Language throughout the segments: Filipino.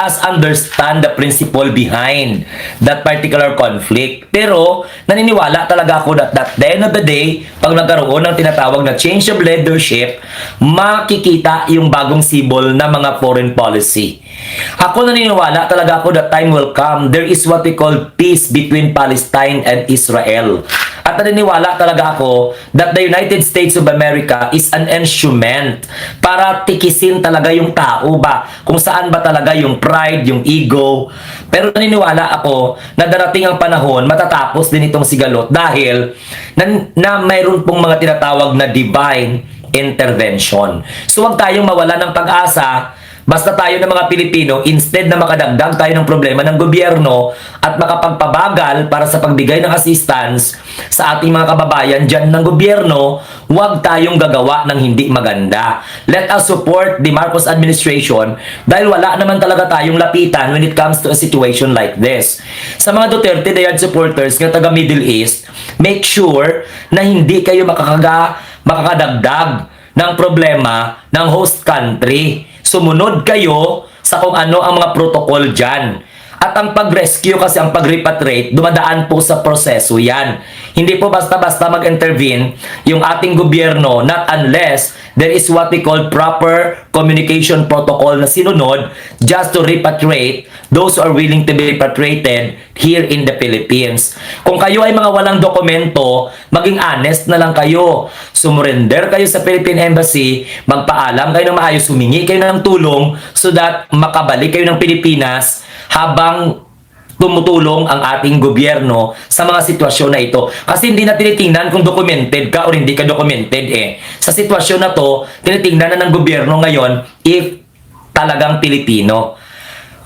us understand the principle behind that particular conflict. Pero, naniniwala talaga ako that at the end of the day, pag nagkaroon ng tinatawag na change of leadership, makikita yung bagong symbol na mga foreign policy. Ako naniniwala talaga ako that time will come. There is what we call peace between Palestine and Israel. At naniniwala talaga ako that the United States of America is an instrument para tikisin talaga yung tao ba, kung saan ba talaga yung pride, yung ego. Pero naniniwala ako na darating ang panahon, matatapos din itong sigalot dahil na mayroon pong mga tinatawag na divine intervention. So huwag tayong mawala ng pag-asa. Basta tayo ng mga Pilipino, instead na makadagdag tayo ng problema ng gobyerno at makapagpabagal para sa pagbigay ng assistance sa ating mga kababayan dyan ng gobyerno, huwag tayong gagawa ng hindi maganda. Let us support the Marcos administration dahil wala naman talaga tayong lapitan when it comes to a situation like this. Sa mga Duterte Dayad supporters ng taga Middle East, make sure na hindi kayo makakadagdag ng problema ng host country. Sumunod kayo sa kung ano ang mga protocol dyan. At ang pag-rescue kasi ang pag-repatriate, dumadaan po sa proseso yan. Hindi po basta-basta mag-intervene yung ating gobyerno, not unless there is what we call proper communication protocol na sinunod just to repatriate those who are willing to be repatriated here in the Philippines. Kung kayo ay mga walang dokumento, maging honest na lang kayo. Sumurrender kayo sa Philippine Embassy, magpaalam kayo ng maayos, humingi kayo ng tulong so that makabalik kayo ng Pilipinas habang tumutulong ang ating gobyerno sa mga sitwasyon na ito. Kasi hindi na tinitingnan kung documented ka o hindi ka documented eh. Sa sitwasyon na to, tinitingnan na ng gobyerno ngayon if talagang Pilipino.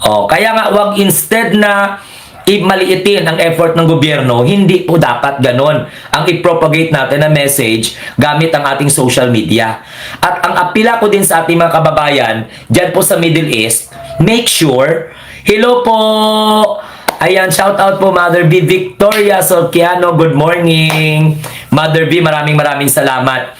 Kaya nga wag instead na maliitin ang effort ng gobyerno, hindi po dapat ganon ang i-propagate natin na message gamit ang ating social media. At ang apila ko din sa ating mga kababayan dyan po sa Middle East, make sure, hello po! Ayan, shout out po Mother B. Victoria Solquiano, good morning. Mother B, maraming salamat.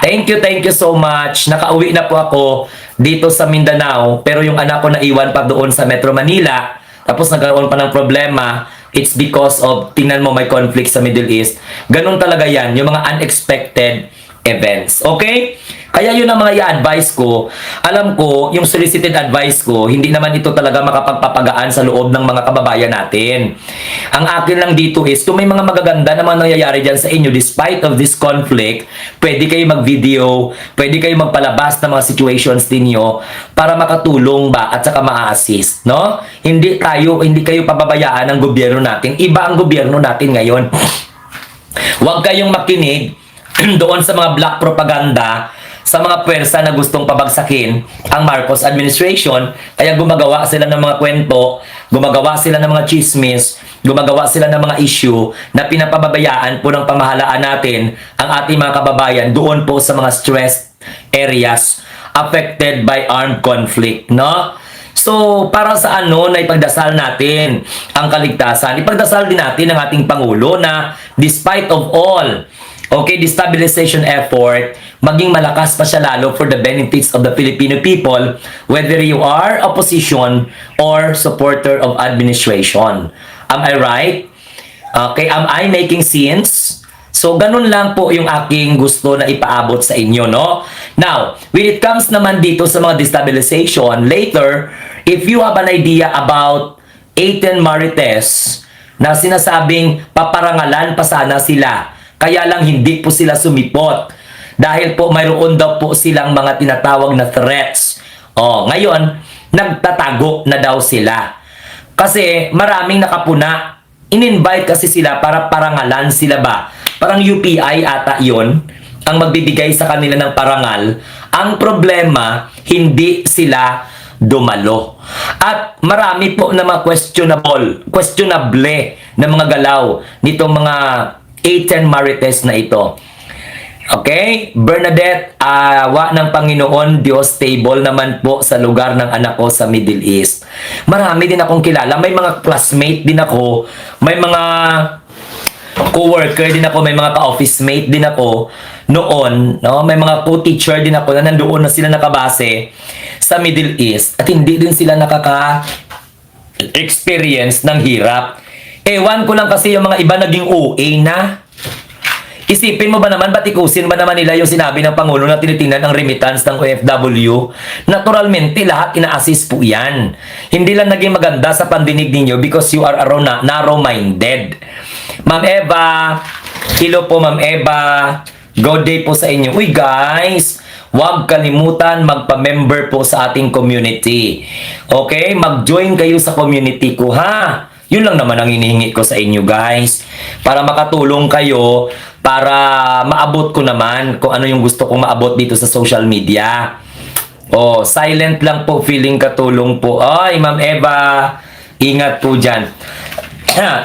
Thank you so much. Nakauwi na po ako dito sa Mindanao, pero yung anak ko naiwan pa doon sa Metro Manila. Tapos nagkaroon pa ng problema. It's because of, tingnan mo, may conflict sa Middle East. Ganun talaga yan, yung mga unexpected events. Okay? Kaya yun ang mga i-advise ko. Alam ko, yung solicited advice ko, hindi naman ito talaga makapagpapagaan sa loob ng mga kababayan natin. Ang akin lang dito is, kung may mga magaganda na mga nangyayari dyan sa inyo, despite of this conflict, pwede kayo mag-video, pwede kayo magpalabas ng mga situations ninyo para makatulong ba at saka ma-assist, no? Hindi kayo pababayaan ng gobyerno natin. Iba ang gobyerno natin ngayon. Huwag kayong makinig doon sa mga black propaganda, sa mga pwersa na gustong pabagsakin ang Marcos administration. Kaya gumagawa sila ng mga kwento, gumagawa sila ng mga chismis, gumagawa sila ng mga issue na pinapababayaan po ng pamahalaan natin ang ating mga kababayan doon po sa mga stressed areas affected by armed conflict, no? So, para sa na ipagdasal natin ang kaligtasan, ipagdasal din natin ang ating Pangulo na despite of all destabilization effort, maging malakas pa siya lalo for the benefits of the Filipino people, whether you are opposition or supporter of administration. Am I right? Okay, am I making sense? So, ganun lang po yung aking gusto na ipaabot sa inyo, no? Now, when it comes naman dito sa mga destabilization, later, if you have an idea about Eten Marites na sinasabing paparangalan pa sana sila, kaya lang hindi po sila sumipot dahil po mayroon daw po silang mga tinatawag na threats. Ngayon, nagtatago na daw sila. Kasi maraming nakapuna. In-invite kasi sila para parangalan sila ba? Parang UPI ata yon ang magbibigay sa kanila ng parangal. Ang problema, hindi sila dumalo. At marami po na mga questionable na mga galaw nitong mga Eten Marites na ito. Okay? Bernadette, awa ng Panginoon, Diyos, stable naman po sa lugar ng anak ko sa Middle East. Marami din akong kilala. May mga classmate din ako. May mga co-worker din ako. May mga ka-office mate din ako noon. No? May mga co-teacher din ako na nandoon na sila nakabase sa Middle East at hindi din sila nakaka-experience ng hirap. Ewan ko lang kasi yung mga iba naging OA na. Isipin mo ba naman, batikusin ba naman nila yung sinabi ng Pangulo na tinitingnan ang remittance ng OFW? Naturalmente, lahat ina-assist po yan. Hindi lang naging maganda sa pandinig ninyo because you are narrow-minded. Ma'am Eva, hello po Ma'am Eva. Good day po sa inyo. Uy guys, huwag kalimutan magpa-member po sa ating community. Okay? Mag-join kayo sa community ko ha. Yun lang naman ang hinihingi ko sa inyo guys. Para makatulong kayo, para maabot ko naman kung ano yung gusto kong maabot dito sa social media. Oh, silent lang po, feeling katulong po. Ay, Ma'am Eva, ingat po dyan.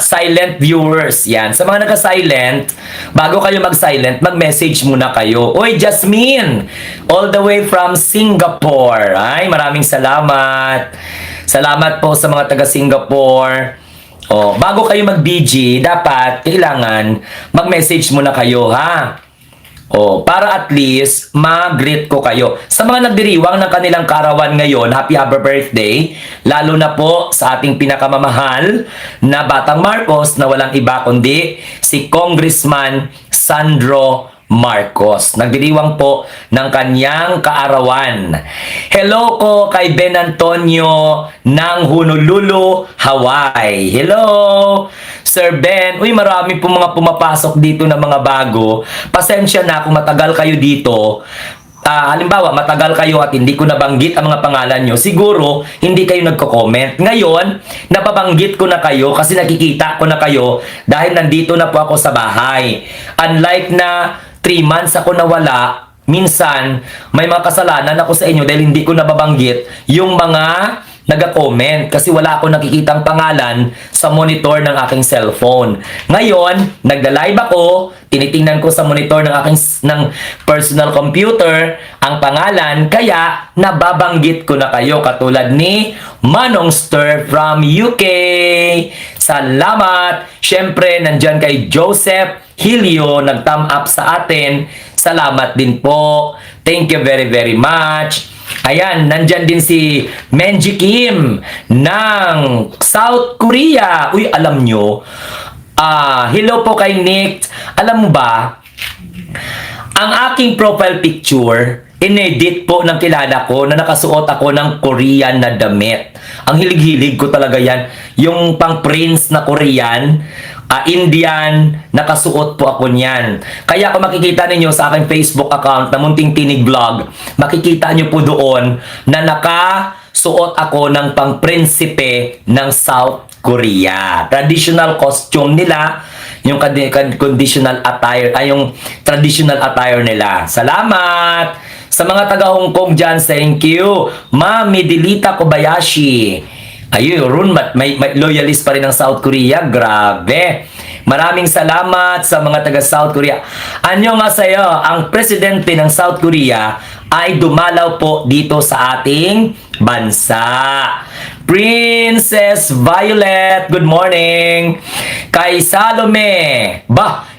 Silent viewers, yan. Sa mga naka-silent, bago kayo mag-silent, mag-message muna kayo. Oy, Jasmine, all the way from Singapore. Ay, maraming salamat. Salamat po sa mga taga-Singapore. Oh, bago kayo mag-BG, dapat, kailangan, mag-message muna kayo, ha? Oh, para at least, mag-greet ko kayo. Sa mga nagdiriwang ng kanilang karawan ngayon, happy birthday, lalo na po sa ating pinakamamahal na Batang Marcos na walang iba kundi si Congressman Sandro Marcos. Nagdiriwang po ng kanyang kaarawan. Hello ko kay Ben Antonio ng Honolulu, Hawaii. Hello, Sir Ben. Uy, marami po mga pumapasok dito na mga bago. Pasensya na kung matagal kayo dito. Halimbawa, matagal kayo at hindi ko nabanggit ang mga pangalan nyo, siguro, hindi kayo nagko-comment. Ngayon, napabanggit ko na kayo kasi nakikita ko na kayo dahil nandito na po ako sa bahay. Unlike na 3 months ako nawala, minsan, may mga kasalanan ako sa inyo dahil hindi ko nababanggit yung mga naga-comment kasi wala akong nakikitang pangalan sa monitor ng aking cellphone. Ngayon, nagda-live ako, tinitingnan ko sa monitor ng personal computer ang pangalan, kaya nababanggit ko na kayo katulad ni Manong Stir from UK. Salamat! Siyempre, nandyan kay Joseph Hilio, nag-thumb up sa atin. Salamat din po. Thank you very, very much. Ayan, nandyan din si Menji Kim ng South Korea. Uy, alam nyo, hello po kay Nick. Alam mo ba, ang aking profile picture, inedit po ng kilala ko na nakasuot ako ng Korean na damit. Ang hilig-hilig ko talaga yan. Yung pang prince na Korean, Indian, nakasuot po ako niyan. Kaya kung makikita ninyo sa aking Facebook account na Munting Tinig Vlog, makikita nyo po doon na nakasuot ako ng pang-prinsipe ng South Korea. Traditional costume nila, yung conditional attire, yung traditional attire nila. Salamat! Sa mga taga-Hong Kong dyan, thank you. Ma'am Midilita Kobayashi. Ayun, may loyalist pa rin ng South Korea. Grabe. Maraming salamat sa mga taga South Korea. Anyo nga sa'yo, ang presidente ng South Korea ay dumalaw po dito sa ating bansa. Princess Violet, good morning. Kay Salome,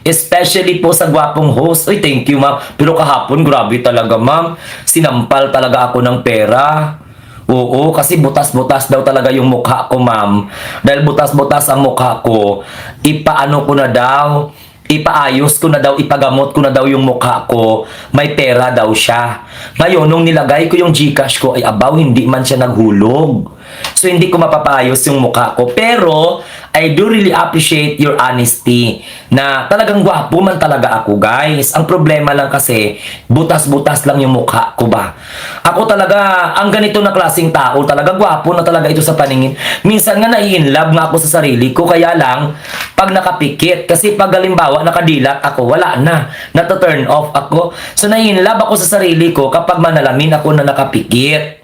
especially po sa gwapong host. Uy, thank you ma'am. Pero kahapon, grabe talaga ma'am. Sinampal talaga ako ng pera. Oo, kasi butas-butas daw talaga yung mukha ko, ma'am. Dahil butas-butas ang mukha ko, ipaano ko na daw, ipaayos ko na daw, ipagamot ko na daw yung mukha ko. May pera daw siya. Ngayon, nung nilagay ko yung GCash ko, ay abaw, hindi man siya naghulog. So, hindi ko mapapayos yung mukha ko. Pero, I do really appreciate your honesty na talagang gwapo man talaga ako, guys. Ang problema lang kasi, butas-butas lang yung mukha ko ba. Ako talaga, ang ganito na klaseng tao, talaga gwapo na talaga ito sa paningin. Minsan nga nai-inlove nga ako sa sarili ko, kaya lang, pag nakapikit, kasi pag halimbawa nakadilat ako, wala na. Nato-turn off ako. So, nai-inlove ako sa sarili ko kapag manalamin ako na nakapikit.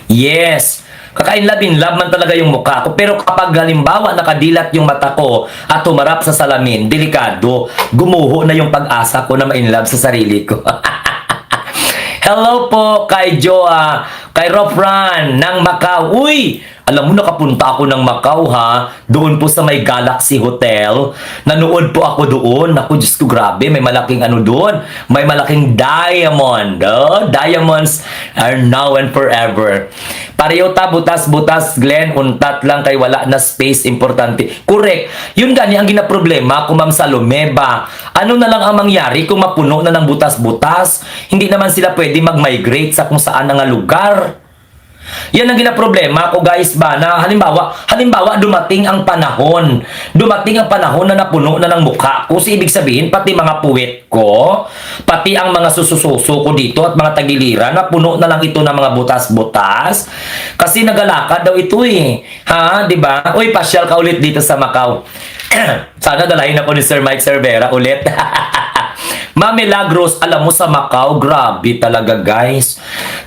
Yes. Kaka-inlove man talaga yung mukha ko. Pero kapag halimbawa nakadilat yung mata ko at humarap sa salamin, delikado. Gumuho na yung pag-asa ko na ma-inlove sa sarili ko. Hello po kay Joa, kay Rofran ng Macau. Uy! Alam mo, nakapunta ako ng Macau ha. Doon po sa may Galaxy Hotel. Nanood po ako doon. Naku, Diyos ko, grabe. May malaking ano doon. May malaking diamond. Oh, diamonds are now and forever. Pareho ta, butas-butas, Glenn. Untat lang kay wala na space. Importante. Correct. Yun gani ang ginaproblema kung Ma'am Salome ba. Ano na lang ang mangyari kung mapuno na ng butas-butas? Hindi naman sila pwede mag-migrate sa kung saan nga lugar. Yan ang ginaproblema ko, guys ba, na halimbawa dumating ang panahon na napuno na ng mukha ko. So, ibig sabihin, pati mga puwet ko, pati ang mga susususo ko dito at mga tagiliran, napuno na lang ito ng mga butas-butas. Kasi nagalakad daw ito eh. Ha, di ba? Uy, pasyal ka ulit dito sa Macau. Sana dalahin ako ni Sir Mike Cervera ulit. Ma'am Milagros, alam mo sa Macau, grabe talaga guys.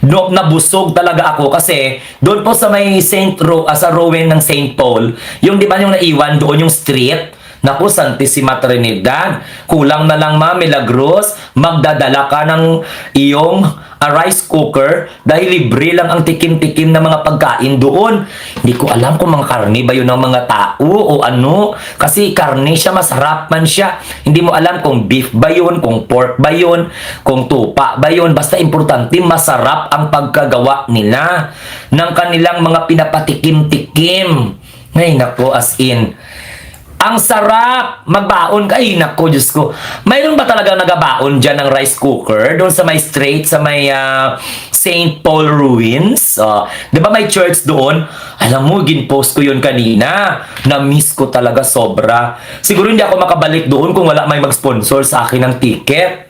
Nabusog talaga ako kasi doon po sa may sa Rowan ng St. Paul, yung di ba yung naiwan doon yung street, naku, Santissima Trinidad. Kulang na lang, Ma'am Milagros, magdadala ka ng iyong rice cooker dahil libre lang ang tikim-tikim na mga pagkain doon. Hindi ko alam kung mga karne ba yun ng mga tao o ano. Kasi karne siya, masarap man siya. Hindi mo alam kung beef ba yun, kung pork ba yun, kung tupa ba yun. Basta importante, masarap ang pagkagawa nila ng kanilang mga pinapatikim-tikim. Ay, nako, as in. Ang sarap! Magbaon ka. Ay, naku, Diyos ko. Mayroon ba talagang nagabaon dyan ng rice cooker? Doon sa may street, sa may St. Paul Ruins? Di ba may church doon? Alam mo, ginpost ko yun kanina. Na-miss ko talaga sobra. Siguro hindi ako makabalik doon kung wala may mag-sponsor sa akin ng ticket.